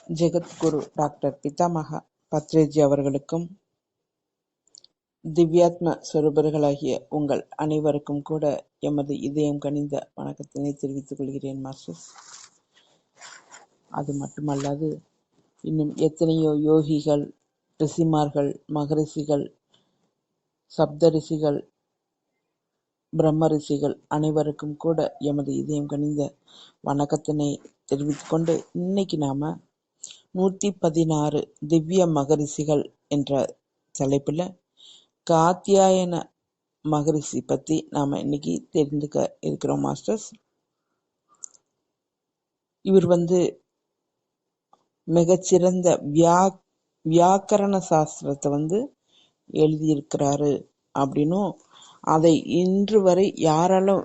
Jagadguru doctor Pitamaha பத்ரேஜி அவர்களுக்கும் திவ்யாத்ம ஸ்வரூபர்களாகிய உங்கள் அனைவருக்கும் கூட எமது இதயம் கனிந்த வணக்கத்தினை தெரிவித்துக் கொள்கிறேன் மாஸ்டர்ஸ். அது மட்டுமல்லாது இன்னும் எத்தனையோ யோகிகள், ரிஷிமார்கள், மகரிஷிகள், சப்த ரிஷிகள், பிரம்ம ரிஷிகள் அனைவருக்கும் கூட எமது இதயம் கனிந்த வணக்கத்தினை தெரிவித்துக் கொண்டு இன்னைக்கு நாம 116 திவ்ய மகரிஷிகள் என்ற தலைப்புல காத்யாயன மகரிஷி பத்தி நாம இன்னைக்கு தெரிந்துக்க இருக்கிறோம் மாஸ்டர்ஸ். இவர் மிகச்சிறந்த வியாக்கரண சாஸ்திரத்தை எழுதியிருக்கிறாரு அப்படின்னும், அதை இன்று வரை யாராலும்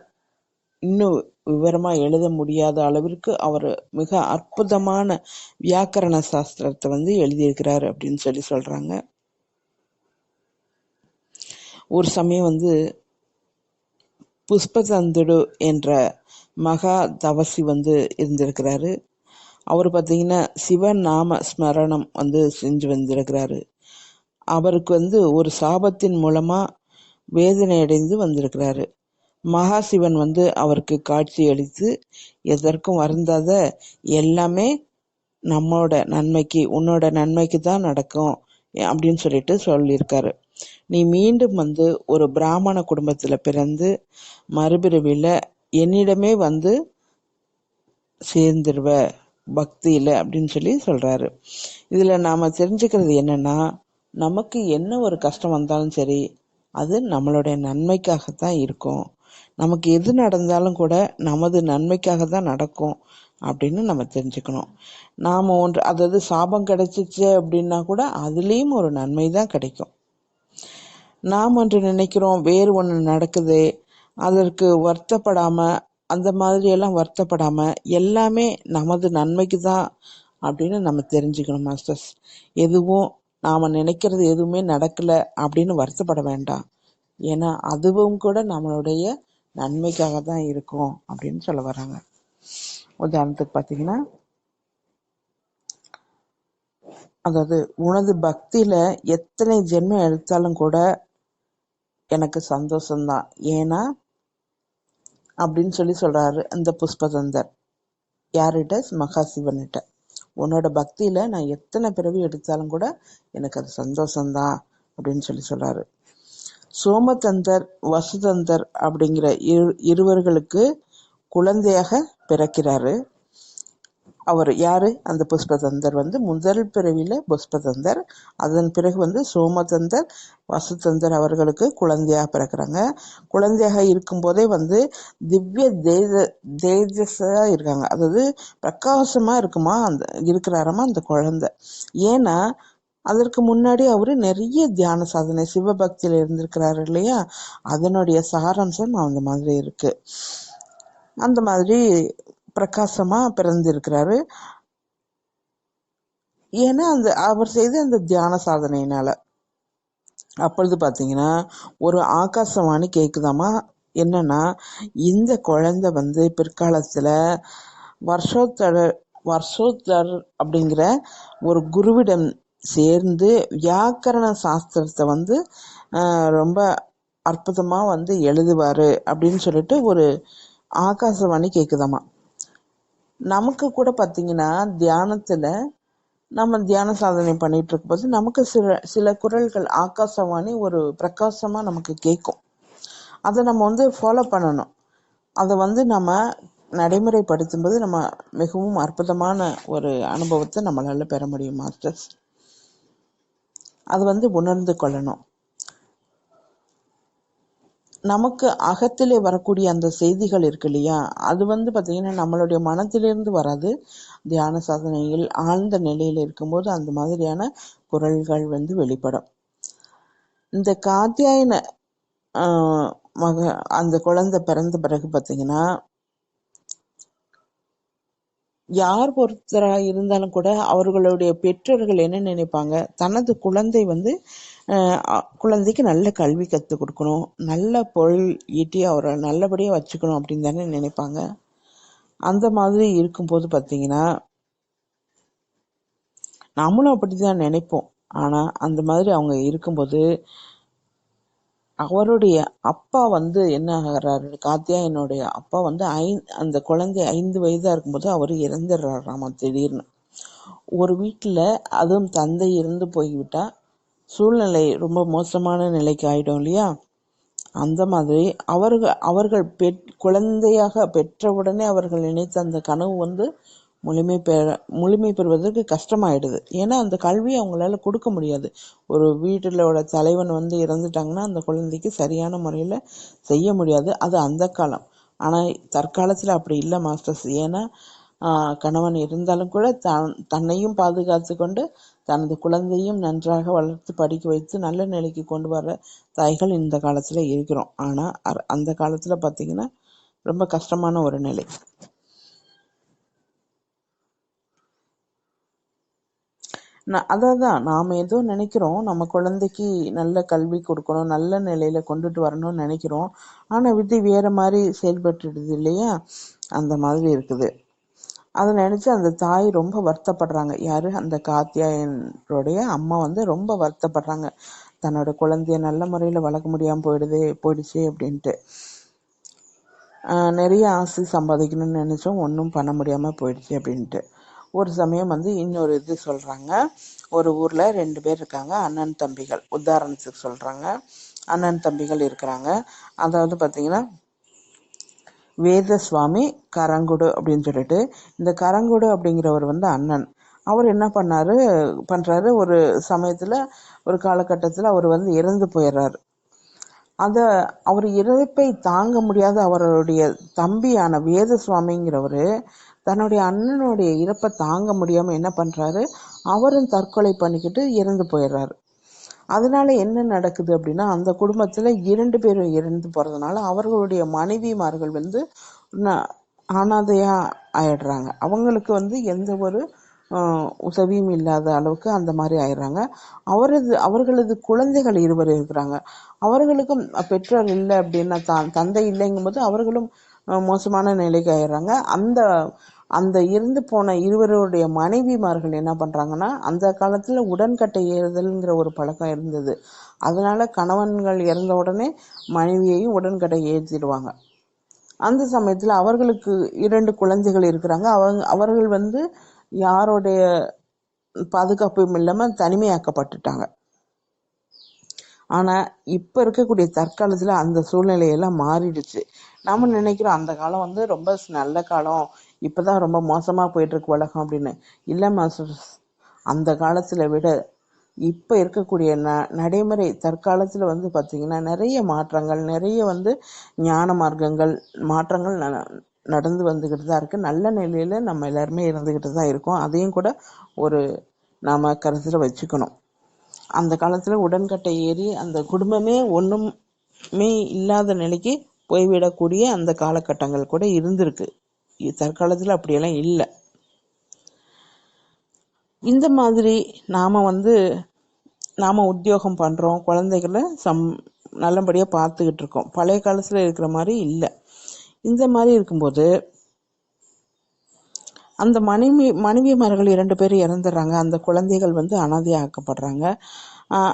இன்னும் விவரமா எழுத முடியாத அளவிற்கு அவர் மிக அற்புதமான வியாக்கரண சாஸ்திரத்தை எழுதியிருக்கிறாரு அப்படின்னு சொல்றாங்க. ஒரு சமயம் புஷ்பதந்துடு என்ற மகா தவசி இருந்திருக்கிறாரு. அவர் பார்த்தீங்கன்னா சிவநாம ஸ்மரணம் செஞ்சு வந்திருக்கிறாரு. அவருக்கு ஒரு சாபத்தின் மூலமா வேதனை அடைந்து வந்திருக்கிறாரு. மகாசிவன் அவருக்கு காட்சி அளித்து, எதற்கும் வருந்தாத, எல்லாமே நம்மோட நன்மைக்கு, உன்னோட நன்மைக்கு தான் நடக்கும் அப்படின்னு சொல்லியிருக்காரு. நீ மீண்டும் ஒரு பிராமண குடும்பத்துல பிறந்து மறுபிறவில என்னிடமே சேர்ந்துருவ பக்தியில அப்படின்னு சொல்றாரு. இதுல நாம தெரிஞ்சுக்கிறது என்னன்னா, நமக்கு என்ன ஒரு கஷ்டம் வந்தாலும் சரி, அது நம்மளுடைய நன்மைக்காகத்தான் இருக்கும். நமக்கு எது நடந்தாலும் கூட நமது நன்மைக்காக தான் நடக்கும் அப்படின்னு நம்ம தெரிஞ்சுக்கணும். நாம அதாவது சாபம் கிடைச்சிச்சு அப்படின்னா கூட அதுலேயும் ஒரு நன்மை தான் கிடைக்கும். நாம் ஒன்று நினைக்கிறோம், வேறு ஒன்று நடக்குது, அதற்கு வருத்தப்படாம, அந்த மாதிரி எல்லாம் வருத்தப்படாம எல்லாமே நமது நன்மைக்கு தான் அப்படின்னு நம்ம தெரிஞ்சுக்கணும் மாஸ்டர்ஸ். எதுவும் நாம நினைக்கிறது எதுவுமே நடக்கல அப்படின்னு வருத்தப்பட வேண்டாம். ஏன்னா அதுவும் கூட நம்மளுடைய நன்மைக்காக தான் இருக்கும் அப்படின்னு சொல்ல வராங்க. உதாரணத்துக்கு பார்த்தீங்கன்னா, அதாவது உனது பக்தியில எத்தனை ஜென்மம் எடுத்தாலும் கூட எனக்கு சந்தோஷம்தான். ஏன்னா அப்படின்னு சொல்றாரு அந்த புஷ்பதந்தர். யார்கிட்ட? மகாசிவன்கிட்ட. உன்னோட பக்தியில நான் எத்தனை பிறவி எடுத்தாலும் கூட எனக்கு அது சந்தோஷம்தான் அப்படின்னு சொல்றாரு. சோமதந்தர், வசுதந்தர் அப்படிங்கிற இருவர்களுக்கு குழந்தையாக பிறக்கிறாரு. அவர் யாரு? அந்த புஷ்பதந்தர் முதல் பிறவில புஷ்பதந்தர், அதன் பிறகு சோமதந்தர், வசுதந்தர் அவர்களுக்கு குழந்தையாக பிறக்கிறாங்க. குழந்தையாக இருக்கும் போதே திவ்ய தேஜஸா இருக்காங்க. அதாவது பிரகாசமா இருக்கிறாராமா அந்த குழந்தை. ஏன்னா அதற்கு முன்னாடி அவரு நிறைய தியான சாதனை, சிவபக்தியில இருந்திருக்கிறாரு இல்லையா, அதனுடைய சாராம்சம் அந்த மாதிரி இருக்கு. அந்த மாதிரி பிரகாசமா பிறந்திருக்கிறாரு. ஏன்னா அவர் செய்த அந்த தியான சாதனையினால. அப்பொழுது பாத்தீங்கன்னா ஒரு ஆகாசவாணி கேக்குதாமா. என்னன்னா, இந்த குழந்தை பிற்காலத்துல வர்ஷோத்தர் அப்படிங்கிற ஒரு குருவிடம் சேர்ந்து வியாக்கரண சாஸ்திரத்தை ரொம்ப அற்புதமா எழுதுவாரு அப்படின்னு ஒரு ஆகாசவாணி கேக்குதாமா. நமக்கு கூட பாத்தீங்கன்னா தியானத்துல நம்ம தியான சாதனை பண்ணிட்டு இருக்கும்போது நமக்கு சில குரல்கள் ஆகாசவாணி ஒரு பிரகாசமா நமக்கு கேட்கும். அதை நம்ம ஃபாலோ பண்ணணும். அதை நம்ம நடைமுறைப்படுத்தும் போது நம்ம மிகவும் அற்புதமான ஒரு அனுபவத்தை நம்மளால பெற முடியும் மாஸ்டர்ஸ். அது உணர்ந்து கொள்ளணும். நமக்கு அகத்திலே வரக்கூடிய அந்த செய்திகள் இருக்கு இல்லையா, அது பாத்தீங்கன்னா நம்மளுடைய மனத்திலிருந்து வராது. தியான சாதனையில் ஆழ்ந்த நிலையில இருக்கும்போது அந்த மாதிரியான குரல்கள் வெளிப்படும். இந்த காத்யாயன அந்த குழந்தை பிறந்த பிறகு பாத்தீங்கன்னா, யார் ஒருத்தரா இருந்தாலும் கூட அவர்களுடைய பெற்றோர்கள் என்ன நினைப்பாங்க, தனது குழந்தை குழந்தைக்கு நல்ல கல்வி கற்றுக் கொடுக்கணும், நல்ல பொருள் ஈட்டி அவரை நல்லபடியா வச்சுக்கணும் அப்படின்னு தானே நினைப்பாங்க. அந்த மாதிரி இருக்கும்போது பாத்தீங்கன்னா, நம்மளும் அப்படிதான் நினைப்போம். ஆனா அந்த மாதிரி அவங்க இருக்கும்போது அவருடைய அப்பா வந்து என்ன ஆகிறாரு, காத்தியாயனுடைய அப்பா வந்து அந்த குழந்தை 5 வயதா இருக்கும்போது அவரு இறந்துடுறாராமா திடீர்னு. ஒரு வீட்டுல அதுவும் தந்தை இறந்து போய்விட்டா சூழ்நிலை ரொம்ப மோசமான நிலைக்கு ஆயிடும் இல்லையா? அந்த மாதிரி அவர்கள் குழந்தையாக பெற்றவுடனே அவர்கள் நினைத்த அந்த கனவு வந்து முழுமை பெறுவதற்கு கஷ்டமாயிடுது. ஏன்னா அந்த கல்வி அவங்களால கொடுக்க முடியாது. ஒரு வீட்டிலோட தலைவன் வந்து இறந்துட்டாங்கன்னா அந்த குழந்தைக்கு சரியான முறையில செய்ய முடியாது. அது அந்த காலம். ஆனா தற்காலத்துல அப்படி இல்லை மாஸ்டர்ஸ். ஏன்னா கணவன் இருந்தாலும் கூட தன்னையும் பாதுகாத்து கொண்டு தனது குழந்தையும் நன்றாக வளர்த்து படிக்க வைத்து நல்ல நிலைக்கு கொண்டு வர தாய்கள் இந்த காலத்துல இருக்கிறோம். ஆனா அந்த காலத்துல பாத்தீங்கன்னா ரொம்ப கஷ்டமான ஒரு நிலை. அதான் நாம ஏதோ நினைக்கிறோம், நம்ம குழந்தைக்கு நல்ல கல்வி கொடுக்கணும், நல்ல நிலையில கொண்டுட்டு வரணும்னு நினைக்கிறோம். ஆனா விதி வேற மாதிரி செயல்பட்டுடுது இல்லையா? அந்த மாதிரி இருக்குது. அதை நினைச்சு அந்த தாய் ரொம்ப வருத்தப்படுறாங்க. யாரு? அந்த காத்தியாயனுடைய அம்மா வந்து ரொம்ப வருத்தப்படுறாங்க. தன்னோட குழந்தைய நல்ல முறையில வளர்க்க முடியாம போயிடுச்சு அப்படின்ட்டு. நிறைய ஆசை சம்பாதிக்கணும்னு நினைச்சோம், ஒன்றும் பண்ண முடியாம போயிடுச்சு அப்படின்ட்டு. ஒரு சமயம் வந்து இன்னொரு இது சொல்றாங்க. ஒரு ஊர்ல 2 பேர் இருக்காங்க, அண்ணன் தம்பிகள். உதாரணத்துக்கு சொல்றாங்க, அண்ணன் தம்பிகள் இருக்கிறாங்க. அதாவது பாத்தீங்கன்னா வேதசுவாமி கரங்குடு அப்படின்னு சொல்லிட்டு, இந்த கரங்குடு அப்படிங்கிறவர் வந்து அண்ணன். அவர் என்ன பண்றாரு, ஒரு சமயத்துல ஒரு காலகட்டத்துல அவர் வந்து இறந்து போயிடுறாரு. அவர் இறப்பை தாங்க முடியாத அவருடைய தம்பியான வேதசுவாமிங்கிறவரு தன்னுடைய அண்ணனுடைய இறப்பை தாங்க முடியாம என்ன பண்றாரு, அவரும் தற்கொலை பண்ணிக்கிட்டு இறந்து போயிடுறாரு. அதனால என்ன நடக்குது அப்படின்னா, அந்த குடும்பத்துல 2 பேரும் இறந்து போறதுனால அவர்களுடைய மனைவிமார்கள் வந்து அனாதையா ஆயிடுறாங்க. அவங்களுக்கு வந்து எந்த ஒரு உதவியும் இல்லாத அளவுக்கு அந்த மாதிரி ஆயிடுறாங்க. அவர்களது குழந்தைகள் 2 இருக்கிறாங்க. அவர்களுக்கும் பெற்றோர் இல்லை அப்படின்னா, தந்தை இல்லைங்கும் போது அவர்களும் மோசமான நிலைக்கு ஆயிடுறாங்க. அந்த இறந்து போன 2 மனைவிமார்கள் என்ன பண்றாங்கன்னா, அந்த காலத்துல உடன்கட்டை ஏறுதல்ங்கிற ஒரு பழக்கம் இருந்தது. அதனால கணவன்கள் இறந்த உடனே மனைவியையும் உடன்கட்டை ஏற்றிடுவாங்க. அந்த சமயத்துல அவர்களுக்கு 2 குழந்தைகள் இருக்கிறாங்க. அவர்கள் வந்து யாருடைய பாதுகாப்பும் இல்லாம தனிமையாக்கப்பட்டுட்டாங்க. ஆனா இப்ப இருக்கக்கூடிய தற்காலத்துல அந்த சூழ்நிலையெல்லாம் மாறிடுச்சு. நாம நினைக்கிறோம் அந்த காலம் வந்து ரொம்ப நல்ல காலம், இப்பதான் ரொம்ப மோசமா போயிட்டு இருக்கு உலகம் அப்படின்னு. இல்ல மாஸ்டர்ஸ், அந்த காலத்துல விட இப்ப இருக்கக்கூடிய நடைமுறை தற்காலத்துல வந்து பாத்தீங்கன்னா நிறைய மாற்றங்கள், நிறைய வந்து ஞான மாற்றங்கள் நடந்து வந்துகிட்டு தான் இருக்கு. நல்ல நிலையில நம்ம எல்லாருமே இருந்துகிட்டு தான் இருக்கோம். அதையும் கூட ஒரு நாம கருத்துல வச்சுக்கணும். அந்த காலத்துல உடன்கட்டை ஏறி அந்த குடும்பமே ஒண்ணுமே இல்லாத நிலைக்கு போய்விடக்கூடிய அந்த காலகட்டங்கள் கூட இருந்திருக்கு. தற்காலத்துல அப்படியெல்லாம் இல்லை. இந்த மாதிரி நாம உத்தியோகம் பண்றோம், குழந்தைகளை நல்லபடியா பார்த்துக்கிட்டு இருக்கோம். பழைய காலத்துல இருக்கிற மாதிரி இல்லை. இந்த மாதிரி இருக்கும்போது அந்த மனைவிமார்கள் 2 பேரும் இறந்துடுறாங்க. அந்த குழந்தைகள் வந்து அனாதையாக்கப்படுறாங்க.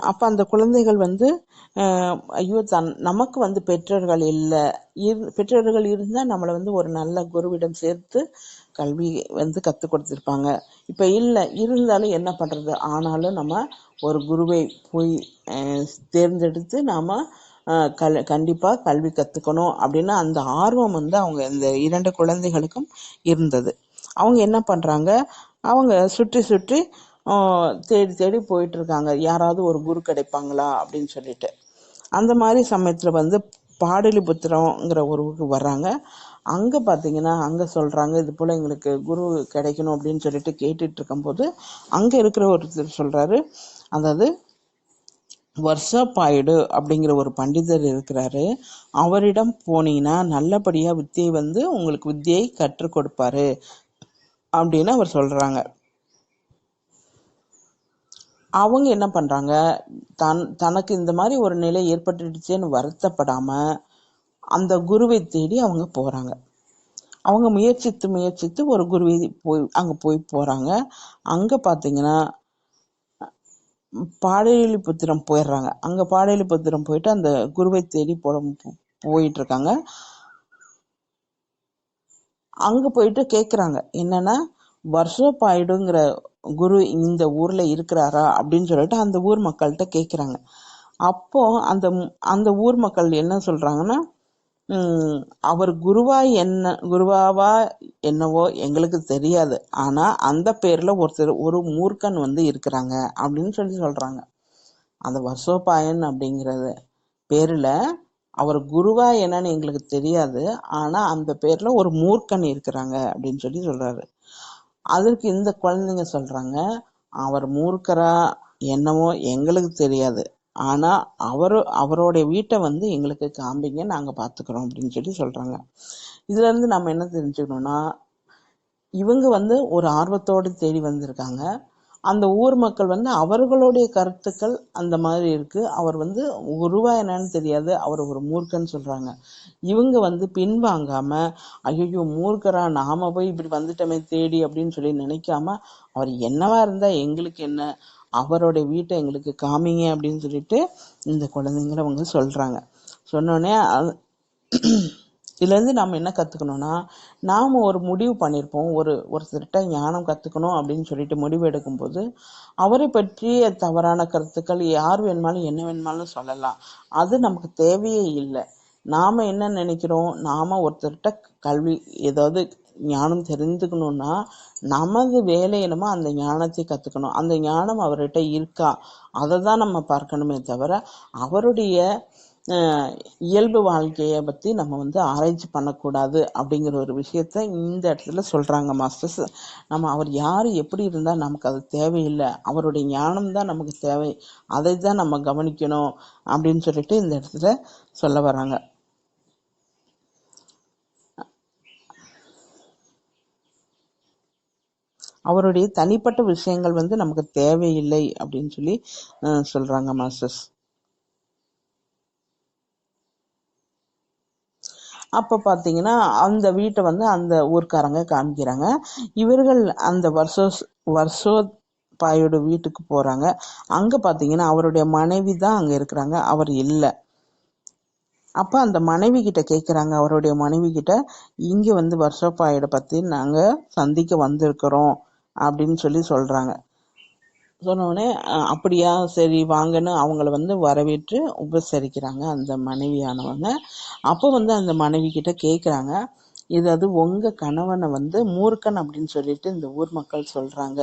அப்ப அந்த குழந்தைகள் வந்து ஐயோ நமக்கு வந்து பெற்றோர்கள் இல்லை, பெற்றோர்கள் இருந்தா நம்மளை வந்து ஒரு நல்ல குருவிடம் சேர்த்து கல்வி வந்து கற்றுக் கொடுத்துருப்பாங்க. இப்ப இல்லை, இருந்தாலும் என்ன பண்றது, ஆனாலும் நம்ம ஒரு குருவை போய் தேர்ந்தெடுத்து நாம கண்டிப்பா கல்வி கத்துக்கணும் அப்படின்னு அந்த ஆர்வம் வந்து அவங்க இந்த 2 குழந்தைகளுக்கும் இருந்தது. அவங்க என்ன பண்றாங்க, அவங்க சுற்றி சுற்றி தேடி தேடி போயிட்டு இருக்காங்க, யாராவது ஒரு குரு கிடைப்பாங்களா அப்படின்னு சொல்லிட்டு. அந்த மாதிரி சமயத்துல வந்து பாடலிபுத்திரம்ங்கிற ஒரு ஊருக்கு வர்றாங்க. அங்க பாத்தீங்கன்னா அங்க சொல்றாங்க, இது போல எங்களுக்கு குரு கிடைக்கணும் அப்படின்னு சொல்லிட்டு கேட்டுட்டு இருக்கும் போது அங்க இருக்கிற ஒருத்தர் சொல்றாரு, அதாவது வருஷப்பாயுடு அப்படிங்கிற ஒரு பண்டிதர் இருக்கிறாரு, அவரிடம் போனீங்கன்னா நல்லபடியா வித்தியை வந்து உங்களுக்கு வித்தியை கற்றுக் கொடுப்பாரு அப்படின்னு அவர் சொல்றாங்க. அவங்க என்ன பண்றாங்க, தனக்கு இந்த மாதிரி ஒரு நிலை ஏற்பட்டுடுச்சேன்னு வருத்தப்படாம அந்த குருவை தேடி அவங்க போறாங்க. அவங்க முயற்சித்து ஒரு குருவை அங்க போய் போறாங்க. அங்க பாத்தீங்கன்னா பாடலிபுத்திரம் போயிடுறாங்க. அங்க பாடலிபுத்திரம் போயிட்டு அந்த குருவை தேடி போயிட்டு இருக்காங்க. அங்க போயிட்டு கேக்குறாங்க, என்னன்னா வர்ஷோபாயுடுங்கிற குரு இந்த ஊர்ல இருக்கிறாரா அப்படின்னு சொல்லிட்டு அந்த ஊர் மக்கள்கிட்ட கேக்குறாங்க. அப்போ அந்த அந்த ஊர் மக்கள் என்ன சொல்றாங்கன்னா, அவர் குருவாவா என்னவோ எங்களுக்கு தெரியாது, ஆனா அந்த பேர்ல ஒரு மூர்க்கன் இருக்கிறாங்க அப்படின்னு சொல்றாங்க. அந்த வர்ஷோபாயன் அப்படிங்கறது பேர்ல அவர் குருவா என்னன்னு எங்களுக்கு தெரியாது, ஆனா அந்த பேர்ல ஒரு மூர்க்கன் இருக்கிறாங்க அப்படின்னு சொல்றாரு. அதற்கு இந்த குழந்தைங்க சொல்றாங்க, அவர் மூர்க்கரா என்னவோ எங்களுக்கு தெரியாது, ஆனா அவரோட வீட்டை எங்களுக்கு காமிங்க, நாங்க பாத்துக்கிறோம் அப்படின்னு சொல்றாங்க. இதுல இருந்து நம்ம என்ன தெரிஞ்சுக்கணும்னா, இவங்க ஒரு ஆர்வத்தோடு தேடி வந்திருக்காங்க. அந்த ஊர் மக்கள் அவர்களுடைய கருத்துக்கள் அந்த மாதிரி இருக்கு. அவர் குருவா என்னன்னு தெரியாது, அவர் ஒரு மூர்க்கன்னு சொல்றாங்க. இவங்க பின்வாங்காம, ஐயோ மூர்க்கரா, நாம போய் இப்படி வந்துட்டோமே தேடி அப்படின்னு சொல்லி நினைக்காம, அவர் என்னவா இருந்தா எங்களுக்கு என்ன, அவருடைய வீட்டை எங்களுக்கு காமிங்க அப்படின்னு சொல்லிட்டு இந்த குழந்தைங்களை சொல்றாங்க. சொன்னோடனே இதுல இருந்து நாம என்ன கத்துக்கணும்னா, நாம ஒரு முடிவு பண்ணிருப்போம், ஒருத்தர்கிட்ட ஞானம் கத்துக்கணும் அப்படின்னு சொல்லிட்டு முடிவு எடுக்கும் போது, அவரை பற்றிய தவறான கருத்துக்கள் யார் வேணுமாலும் என்ன வேணுமாலும் சொல்லலாம். அது நமக்கு தேவையே இல்லை. நாம என்ன நினைக்கிறோம், நாம ஒருத்தர்கிட்ட கல்வி ஏதாவது ஞானம் தெரிந்துக்கணும்னா நமது வேலை என்னமோ அந்த ஞானத்தை கத்துக்கணும். அந்த ஞானம் அவர்கிட்ட இருக்கா, அதை தான் நம்ம பார்க்கணுமே தவிர அவருடைய இயல்பு வாழ்க்கைய பத்தி நம்ம ஆராய்ச்சி பண்ணக்கூடாது அப்படிங்கிற ஒரு விஷயத்த இந்த இடத்துல சொல்றாங்க மாஸ்டர்ஸ். நம்ம அவர் யாரு எப்படி இருந்தா நமக்கு அது தேவையில்லை, அவருடைய ஞானம் தான் நமக்கு தேவை, அதை தான் நம்ம கவனிக்கணும் அப்படின்னு சொல்லிட்டு இந்த இடத்துல சொல்ல வர்றாங்க. அவருடைய தனிப்பட்ட விஷயங்கள் நமக்கு தேவையில்லை அப்படின்னு சொல்லி சொல்றாங்க மாஸ்டர்ஸ். அப்ப பாத்தீங்கன்னா அந்த வீட்டை அந்த ஊர்க்காரங்க காமிக்கிறாங்க. இவர்கள் அந்த வர்ஷோபாயோட வீட்டுக்கு போறாங்க. அங்க பாத்தீங்கன்னா அவருடைய மனைவி தான் அங்க இருக்கிறாங்க, அவர் இல்ல. அப்ப அந்த மனைவி கிட்ட கேக்குறாங்க, அவருடைய மனைவி கிட்ட, இங்க வர்ஷோபாயோட பத்தி நாங்க சந்திக்க வந்திருக்கிறோம் அப்படின்னு சொல்றாங்க. சொன்னோடனே அப்படியா, சரி வாங்கன்னு அவங்கள வரவேற்று உபசரிக்கிறாங்க அந்த மனைவியானவங்க. அப்போ அந்த மனைவி கிட்ட கேக்குறாங்க, இது உங்க கணவனை மூர்க்கன் அப்படின்னு சொல்லிட்டு இந்த ஊர் மக்கள் சொல்றாங்க,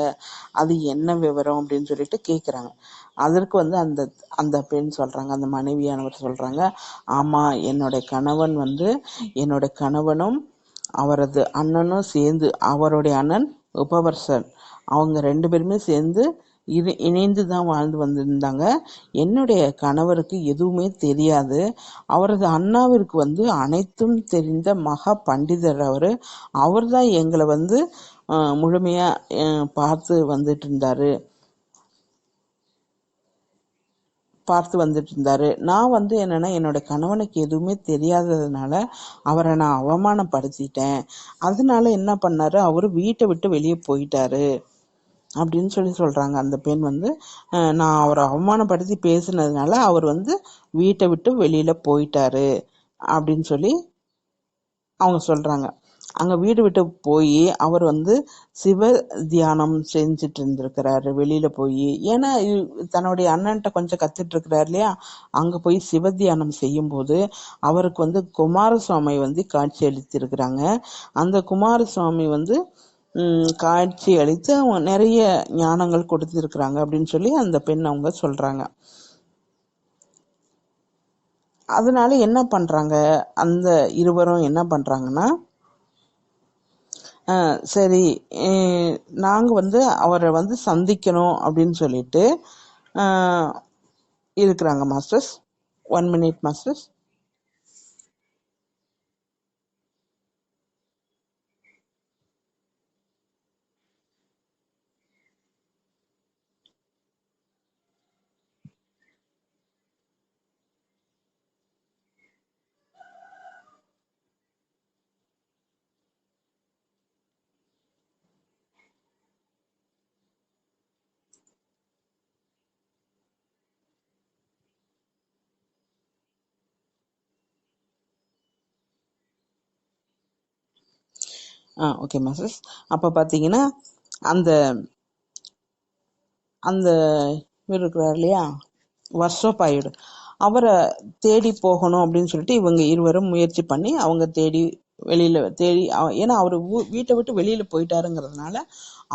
அது என்ன விவரம் அப்படின்னு சொல்லிட்டு கேக்குறாங்க. அதற்கு அந்த அந்த பெண் சொல்றாங்க, அந்த மனைவியானவர் சொல்றாங்க, ஆமா, என்னோட கணவனும் அவரது அண்ணனும் சேர்ந்து, அவருடைய அண்ணன் உபவர்சன், அவங்க 2 பேருமே சேர்ந்து இணைந்து தான் வாழ்ந்து வந்திருந்தாங்க. என்னுடைய கணவருக்கு எதுவுமே தெரியாது. அவரது அண்ணாவிற்கு அனைத்தும் தெரிந்த மகா பண்டிதர் அவரு. அவர் தான் எங்களை முழுமையா பார்த்து வந்துட்டு இருந்தாரு. நான் என்னன்னா என்னோட கணவனுக்கு எதுவுமே தெரியாததுனால அவரை நான் அவமானப்படுத்திட்டேன். அதனால என்ன பண்ணாரு, அவரு வீட்டை விட்டு வெளியே போயிட்டாரு அப்படின்னு சொல்றாங்க. அந்த பெண் நான் அவரை அவமானப்படுத்தி பேசினதுனால அவர் வீட்டை விட்டு வெளியில போயிட்டாரு அப்படின்னு சொல்லி அவங்க சொல்றாங்க. அங்க வீடு விட்டு போய் அவர் சிவ தியானம் செஞ்சுட்டு இருந்திருக்கிறாரு வெளியில போய். ஏன்னா தன்னுடைய அண்ணன்ட்ட கொஞ்சம் கத்துட்டு இருக்கிறாரு இல்லையா, அங்க போய் சிவ தியானம் செய்யும் போது அவருக்கு குமாரசுவாமி காட்சி அளித்திருக்கிறாங்க. அந்த குமாரசுவாமி காட்சி அளித்து அவங்க நிறைய ஞானங்கள் கொடுத்திருக்கிறாங்க அப்படின்னு சொல்லி அந்த பெண் அவங்க சொல்றாங்க. அதனால என்ன பண்றாங்க, அந்த இருவரும் என்ன பண்றாங்கன்னா, சரி நாங்க அவரை சந்திக்கணும் அப்படின்னு சொல்லிட்டு இருக்கிறாங்க masters. 1 minute masters. Okay masters. அப்போ பார்த்தீங்கன்னா அந்த அந்த இவர் இருக்கிறார் இல்லையா, வர்ஷோபாயுடு, அவரை தேடி போகணும் அப்படின்னு சொல்லிட்டு இவங்க இருவரும் முயற்சி பண்ணி அவங்க தேடி வெளியில தேடி ஏன்னா அவர் வீட்டை விட்டு வெளியில போயிட்டாருங்கிறதுனால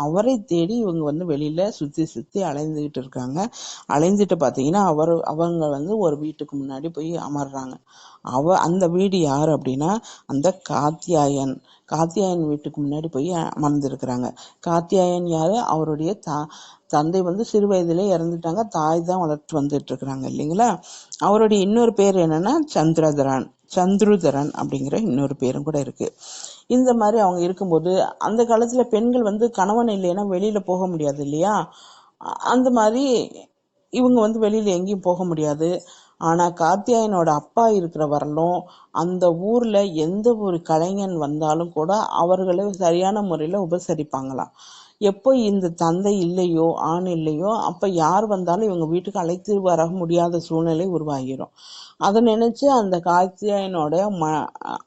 அவரை தேடி இவங்க வந்து வெளியில சுத்தி சுத்தி அலைந்துகிட்டு இருக்காங்க. அலைஞ்சிட்டு பாத்தீங்கன்னா அவங்க ஒரு வீட்டுக்கு முன்னாடி போய் அமர்றாங்க. அந்த வீடு யாரு அப்படின்னா அந்த காத்தியாயன் வீட்டுக்கு முன்னாடி போய் அமர்ந்திருக்கிறாங்க. காத்தியாயன் யாரு? அவருடைய தந்தை வந்து சிறு வயதிலே இறந்துட்டாங்க, தாய் தான் வளர்த்து வந்துட்டு இருக்கிறாங்க இல்லைங்களா. அவருடைய இன்னொரு பேர் என்னன்னா சந்துருதரன் அப்படிங்கிற இன்னொரு பேரும் கூட இருக்கு. இந்த மாதிரி அவங்க இருக்கும்போது அந்த காலத்துல பெண்கள் வந்து கணவன் இல்லைன்னா வெளியில போக முடியாது இல்லையா. அந்த மாதிரி இவங்க வந்து வெளியில எங்கேயும் போக முடியாது. ஆனா காத்தியாயனோட அப்பா இருக்கிற வரலும் அந்த ஊர்ல எந்த ஒரு கலைஞன் வந்தாலும் கூட அவர்களை சரியான முறையில உபசரிப்பாங்களாம். எப்போ இந்த தந்தை இல்லையோ, ஆண் இல்லையோ, அப்ப யார் வந்தாலும் இவங்க வீட்டுக்கு அழைத்து வர முடியாத சூழ்நிலை உருவாகிரும். அதை நினைச்சு அந்த காத்தியாயனோட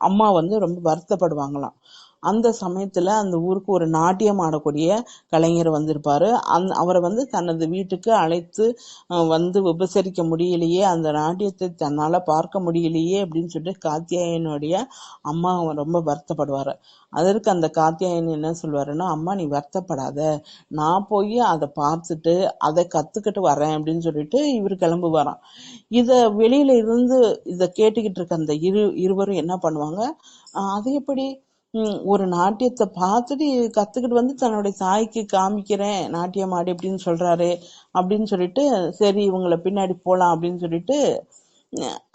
அம்மா வந்து ரொம்ப வருத்தப்படுவாங்களாம். அந்த சமயத்துல அந்த ஊருக்கு ஒரு நாட்டியம் ஆடக்கூடிய கலைஞர் வந்திருப்பாரு. அவரை வந்து தனது வீட்டுக்கு அழைத்து வந்து உபசரிக்க முடியலையே, அந்த நாட்டியத்தை தன்னால பார்க்க முடியலையே அப்படின்னு சொல்லிட்டு காத்தியாயனுடைய அம்மா ரொம்ப வருத்தப்படுவாரு. அதற்கு அந்த காத்தியாயன் என்ன சொல்வாருன்னா, அம்மா நீ வருத்தப்படாத, நான் போய் அதை பார்த்துட்டு அதை கத்துக்கிட்டு வரேன் அப்படின்னு சொல்லிட்டு இவர் கிளம்புவாராம். இத வெளியில இருந்து இத கேட்டுக்கிட்டு இருக்க அந்த இருவரும் என்ன பண்ணுவாங்க, அது எப்படி ஒரு நாட்டியத்தை பார்த்துட்டு கத்துக்கிட்டு வந்து தன்னுடைய தாய்க்கு காமிக்கிறேன் நாட்டியம் ஆடி அப்படின்னு சொல்றாரு அப்படின்னு சொல்லிட்டு, சரி இவங்களை பின்னாடி போலாம் அப்படின்னு சொல்லிட்டு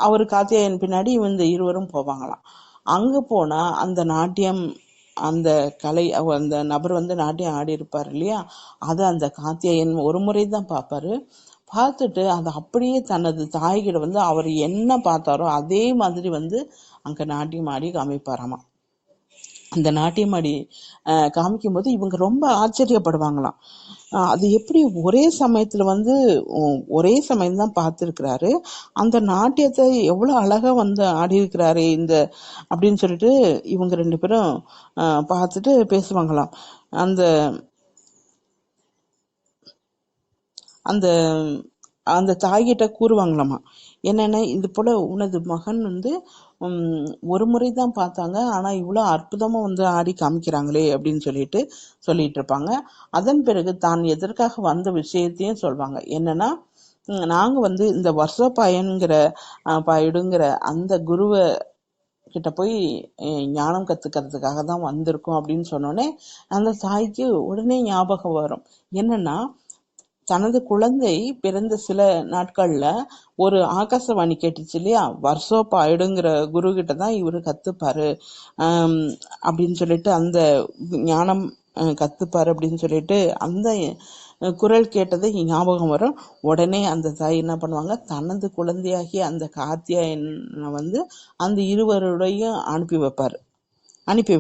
அவரு காத்தியாயன் பின்னாடி இந்த இருவரும் போவாங்களாம். அங்க போனா அந்த நாட்டியம், அந்த அந்த நபர் வந்து நாட்டியம் ஆடி இருப்பார் இல்லையா, அது அந்த காத்தியாயன் ஒரு முறைதான் பார்ப்பாரு. பார்த்துட்டு அதை அப்படியே தனது தாய்கிட்ட வந்து அவர் என்ன பார்த்தாரோ அதே மாதிரி வந்து அங்க நாட்டியம் ஆடி காமிப்பாராமா. அந்த நாட்டியமாடி காமிக்கும் போது இவங்க ரொம்ப ஆச்சரியப்படுவாங்களாம். அது எப்படி ஒரே சமயத்துல வந்து ஒரே சமயம் தான் பார்த்துருக்கிறாரு, அந்த நாட்டியத்தை எவ்வளவு அழகா வந்து ஆடி இருக்கிறாரு இந்த அப்படின்னு சொல்லிட்டு இவங்க ரெண்டு பேரும் பார்த்துட்டு பேசுவாங்களாம். அந்த அந்த அந்த தாய்கிட்ட கூறுவாங்களாமா, என்னன்னா இது போல உனது மகன் வந்து ஒரு முறை தான் பார்த்தாங்க, ஆனா இவ்வளவு அற்புதமா வந்து ஆடி காமிக்கிறாங்களே அப்படின்னு சொல்லிட்டு இருப்பாங்க. அதன் பிறகு தான் எதற்காக வந்த விஷயத்தையும் சொல்வாங்க. என்னன்னா, நாங்க வந்து இந்த பாயிடுங்கிற அந்த குருவை கிட்ட போய் ஞானம் கத்துக்கிறதுக்காக தான் வந்திருக்கோம் அப்படின்னு சொன்னோடனே அந்த தாய்க்கு உடனே ஞாபகம் வரும். என்னன்னா, தனது குழந்தை பிறந்த சில நாட்கள்ல ஒரு ஆகாசவாணி கேட்டுச்சு இல்லையா, வர்ஷோபாயுடுங்கிற குரு கிட்ட தான் இவரு கத்துப்பாரு அப்படின்னு சொல்லிட்டு, அந்த ஞானம் கத்துப்பாரு அப்படின்னு சொல்லிட்டு அந்த குரல் கேட்டதை ஞாபகம் வரும். உடனே அந்த தாய் என்ன பண்ணுவாங்க, தனது குழந்தையாகிய அந்த காத்தியாயனை வந்து அந்த இருவருடையும் அனுப்பி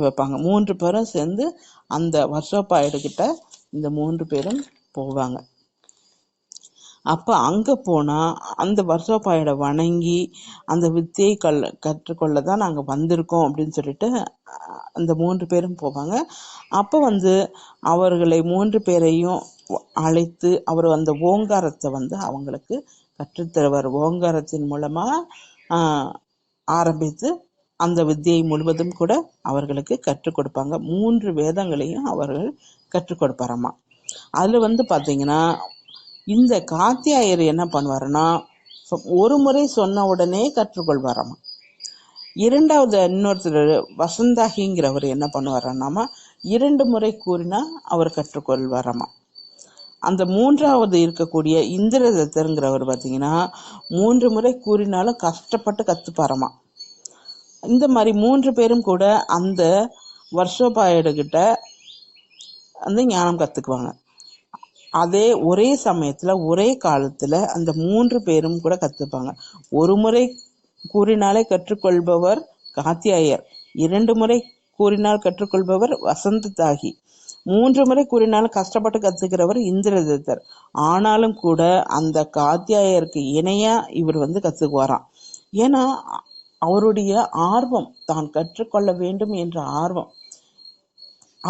வைப்பாங்க. 3 பேரும் சேர்ந்து அந்த வர்ஷோபாயுடுகிட்ட இந்த 3 பேரும் போவாங்க. அப்ப அங்க போனா அந்த வர்ஷோபாயோட வணங்கி அந்த வித்தியை கற்றுக்கொள்ளதான் நாங்க வந்திருக்கோம் அப்படின்னு சொல்லிட்டு அந்த 3 பேரும் போவாங்க. அப்ப வந்து அவர்களை 3 பேரையும் அழைத்து அவர் அந்த ஓங்காரத்தை வந்து அவங்களுக்கு கற்றுத்தருவார். ஓங்காரத்தின் மூலமா ஆரம்பித்து அந்த வித்தியை முழுவதும் கூட அவர்களுக்கு கற்றுக் கொடுப்பாங்க. 3 வேதங்களையும் அவர்கள் கற்றுக் கொடுப்பாராமா. அதுல வந்து பாத்தீங்கன்னா இந்த காத்தியாயர் என்ன பண்ணுவாருன்னா, ஒரு முறை சொன்ன உடனே கற்றுக்கொள்வாராமா. இரண்டாவது இன்னொருத்தர் வசந்தாகிங்கிறவர் என்ன பண்ணுவாராமா, 2 முறை கூறினா அவர் கற்றுக்கொள்வாராமா. அந்த 3வது இருக்கக்கூடிய இந்திரதத்தருங்கிறவர் பாத்தீங்கன்னா 3 முறை கூறினாலும் கஷ்டப்பட்டு கத்துப்பாராமா. இந்த மாதிரி 3 பேரும் கூட அந்த வர்ஷோபாயுடுகிட்ட அந்த ஞானம் கத்துக்குவாங்க. அதே ஒரே சமயத்துல ஒரே காலத்துல அந்த 3 பேரும் கூட கத்துப்பாங்க. ஒரு முறை கூறினாலே கற்றுக்கொள்பவர் காத்தியாயர், 2 முறை கூறினால் கற்றுக்கொள்பவர் வசந்ததாகி, 3 முறை கூறினாலும் கஷ்டப்பட்டு கத்துக்கிறவர் இந்திரதத்தர். ஆனாலும் கூட அந்த காத்தியாயருக்கு இணையா இவர் வந்து கத்துக்குவாராம். ஏன்னா அவருடைய ஆர்வம், தான் கற்றுக்கொள்ள வேண்டும் என்ற ஆர்வம்.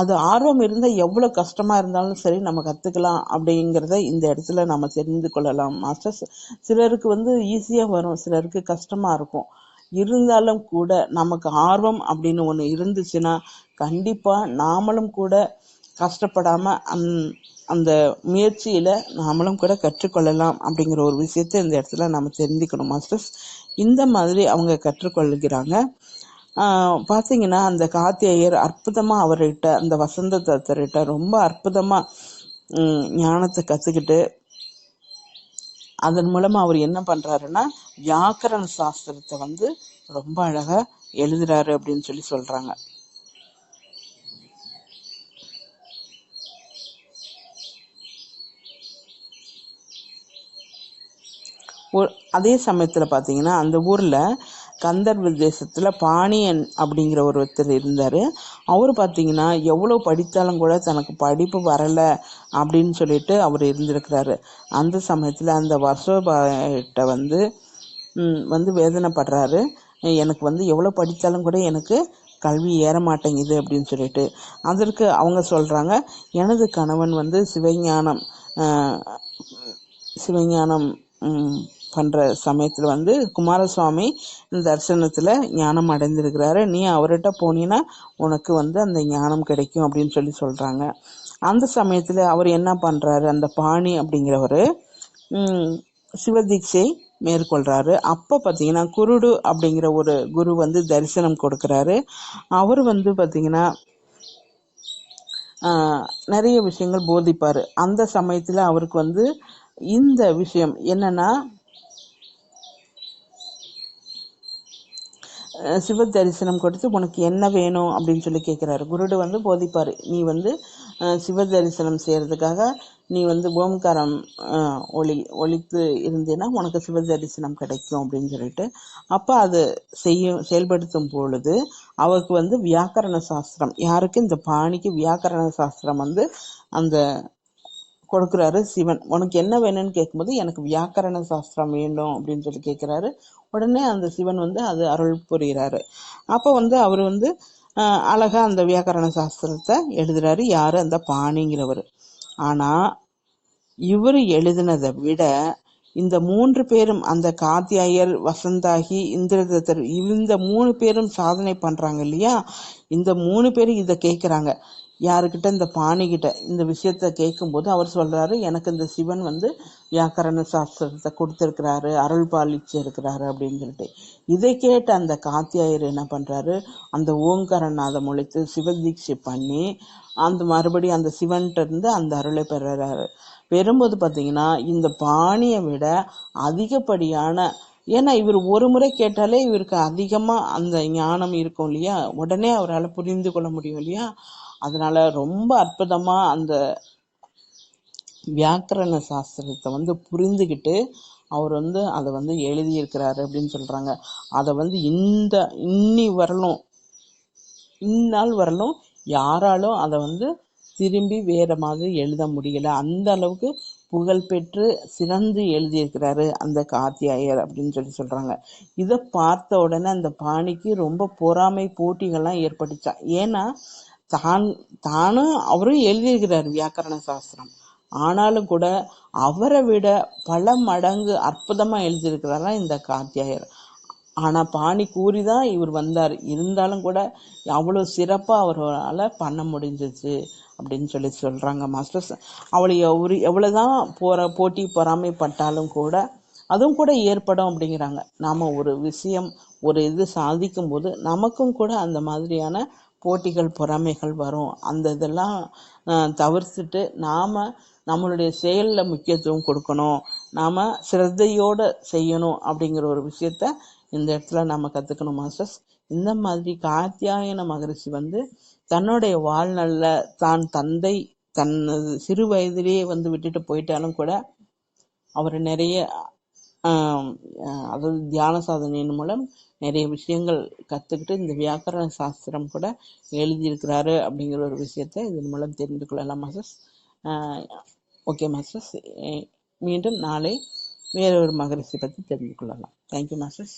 அது ஆர்வம் இருந்தால் எவ்வளோ கஷ்டமா இருந்தாலும் சரி நம்ம கற்றுக்கலாம் அப்படிங்கிறத இந்த இடத்துல நம்ம தெரிந்து கொள்ளலாம் மாஸ்டர்ஸ். சிலருக்கு ஈஸியாக வரும், சிலருக்கு கஷ்டமாக இருக்கும். இருந்தாலும் கூட நமக்கு ஆர்வம் அப்படின்னு ஒன்று இருந்துச்சுன்னா கண்டிப்பாக நாமளும் கூட கஷ்டப்படாமல் அந்த முயற்சியில் நாமளும் கூட கற்றுக்கொள்ளலாம் அப்படிங்கிற ஒரு விஷயத்தை இந்த இடத்துல நம்ம தெரிஞ்சுக்கணும் மாஸ்டர்ஸ். இந்த மாதிரி அவங்க கற்றுக்கொள்கிறாங்க. பார்த்தீங்கன்னா அந்த காத்தியையர் அற்புதமாக அவர்கிட்ட அந்த வசந்த தத்தர்கிட்ட ரொம்ப அற்புதமாக ஞானத்தை கற்றுக்கிட்டு அதன் மூலமாக அவர் என்ன பண்ணுறாருன்னா வியாக்கரண சாஸ்திரத்தை ரொம்ப அழகாக எழுதுறாரு அப்படின்னு சொல்லி சொல்கிறாங்க. அதே சமயத்தில் பார்த்தீங்கன்னா அந்த ஊரில் கந்தர்வ தேசத்தில் பாணியன் அப்படிங்கிற ஒருத்தர் இருந்தார். அவர் பார்த்தீங்கன்னா எவ்வளோ படித்தாலும் கூட தனக்கு படிப்பு வரலை அப்படின்னு சொல்லிட்டு அவர் இருந்திருக்கிறாரு. அந்த சமயத்தில் அந்த வர்ஷோபாட்ட வேதனைப்படுறாரு. எனக்கு எவ்வளோ படித்தாலும் கூட எனக்கு கல்வி ஏற மாட்டேங்குது அப்படின்னு சொல்லிட்டு. அதற்கு அவங்க சொல்கிறாங்க, எனது கணவன் சிவஞானம் பண்ணுற சமயத்தில் குமாரசுவாமி தரிசனத்தில் ஞானம் அடைந்திருக்கிறாரு. நீ அவர்கிட்ட போனீன்னா உனக்கு அந்த ஞானம் கிடைக்கும் அப்படின்னு சொல்லி சொல்கிறாங்க. அந்த சமயத்தில் அவர் என்ன பண்ணுறாரு, அந்த பாணி அப்படிங்கிறவர் சிவதீட்சை மேற்கொள்கிறாரு. அப்போ பார்த்தீங்கன்னா குருடு அப்படிங்கிற ஒரு குரு தரிசனம் கொடுக்குறாரு. அவர் பார்த்தீங்கன்னா நிறைய விஷயங்கள் போதிப்பார். அந்த சமயத்தில் அவருக்கு இந்த விஷயம் என்னன்னா சிவ தரிசனம் கொடுத்து உனக்கு என்ன வேணும் அப்படின்னு சொல்லி கேட்குறாரு. குருடு போதிப்பார், நீ சிவ தரிசனம் செய்கிறதுக்காக நீ ஓம்காரம் ஒழித்து இருந்தேன்னா உனக்கு சிவ தரிசனம் கிடைக்கும் அப்படின்னு சொல்லிட்டு. அப்போ அது செயல்படுத்தும் பொழுது அவருக்கு வியாக்கரண சாஸ்திரம், யாருக்கு இந்த பாணிக்கு வியாக்கரண சாஸ்திரம் அந்த கொடுக்குறாரு சிவன். உனக்கு என்ன வேணும்னு கேட்கும்போது எனக்கு வியாக்கரண சாஸ்திரம் வேண்டும் அப்படின்னு சொல்லி கேட்குறாரு. உடனே அந்த சிவன் அது அருள் புரிகிறாரு. அப்போ அவர் அழகா அந்த வியாக்கரண சாஸ்திரத்தை எழுதுறாரு. யாரு, அந்த பாணிங்கிறவர். ஆனா இவர் எழுதினதை விட இந்த 3 பேரும், அந்த காத்தியாயர், வசந்தாகி, இந்திரதத்தர், இந்த 3 பேரும் சாதனை பண்றாங்க இல்லையா. இந்த 3 பேரும் இதை கேட்குறாங்க. யாருக்கிட்ட, இந்த பாணிகிட்ட இந்த விஷயத்த கேட்கும்போது அவர் சொல்றாரு, எனக்கு இந்த சிவன் வியாக்கரண சாஸ்திரத்தை கொடுத்துருக்கிறாரு, அருள் பாலிச்சு இருக்கிறாரு அப்படின்னு சொல்லிட்டு. இதை கேட்ட அந்த காத்தியாயர் என்ன பண்றாரு, அந்த ஓங்காரநாதம் ஒழித்து சிவதீட்சை பண்ணி அந்த மறுபடியும் அந்த சிவன்கிட்ட இருந்து அந்த அருளை பெறுறாரு. பெறும்போது பார்த்தீங்கன்னா இந்த பாணியை விட அதிகப்படியான, ஏன்னா இவர் ஒரு முறை கேட்டாலே இவருக்கு அதிகமாக அந்த ஞானம் இருக்கும் இல்லையா, உடனே அவரால் புரிந்து கொள்ள முடியும் இல்லையா. அதனால ரொம்ப அற்புதமாக அந்த வியாக்கரண சாஸ்திரத்தை புரிந்துக்கிட்டு அவர் அதை எழுதியிருக்கிறாரு அப்படின்னு சொல்கிறாங்க. அதை இந்நாள் வரலும் யாராலும் அதை திரும்பி வேற மாதிரி எழுத முடியல. அந்த அளவுக்கு புகழ்பெற்று சிறந்து எழுதியிருக்கிறாரு அந்த காத்தியாயர் அப்படின்னு சொல்லி சொல்றாங்க. இதை பார்த்த உடனே அந்த பாணிக்கு ரொம்ப பொறாமை போட்டிகள்லாம் ஏற்பட்டுச்சா. ஏன்னா தானும் அவரும் எழுதியிருக்கிறார் வியாக்கரண சாஸ்திரம், ஆனாலும் கூட அவரை விட பல மடங்கு அற்புதமா எழுதியிருக்கிறாரா இந்த காத்தியாயர். ஆனா பாணி கூறிதான் இவர் வந்தார், இருந்தாலும் கூட அவ்வளவு சிறப்பா அவரால் பண்ண முடிஞ்சிச்சு அப்படின்னு சொல்லி சொல்றாங்க மாஸ்டர்ஸ். அவளை எவ்வளவுதான் போட்டி பொறாமைப்பட்டாலும் கூட அதுவும் கூட ஏற்படும் அப்படிங்கிறாங்க. நாம ஒரு விஷயம் ஒரு இது சாதிக்கும் போது நமக்கும் கூட அந்த மாதிரியான போட்டிகள் பொறாமைகள் வரும். அந்த இதெல்லாம் தவிர்த்துட்டு நாம நம்மளுடைய செயலில் முக்கியத்துவம் கொடுக்கணும், நாம சிரத்தையோட செய்யணும் அப்படிங்கிற ஒரு விஷயத்த இந்த இடத்துல நம்ம கற்றுக்கணும் மாஸ்டர்ஸ். இந்த மாதிரி காத்தியாயன மகரிஷி தன்னுடைய வாழ்நாளில் தான் தந்தை தனது சிறு வயதிலேயே விட்டுட்டு போயிட்டாலும் கூட அவர் நிறைய அதாவது தியான சாதனையின் மூலம் நிறைய விஷயங்கள் கற்றுக்கிட்டு இந்த வியாக்கரண சாஸ்திரம் கூட எழுதியிருக்கிறாரு அப்படிங்கிற ஒரு விஷயத்தை இதன் மூலம் தெரிந்து கொள்ளலாம் மாஸ்டர்ஸ். ஓகே மாஸ்டர்ஸ், மீண்டும் நாளை வேற ஒரு மகரிஷி பற்றி தெரிந்து கொள்ளலாம். Thank you masters.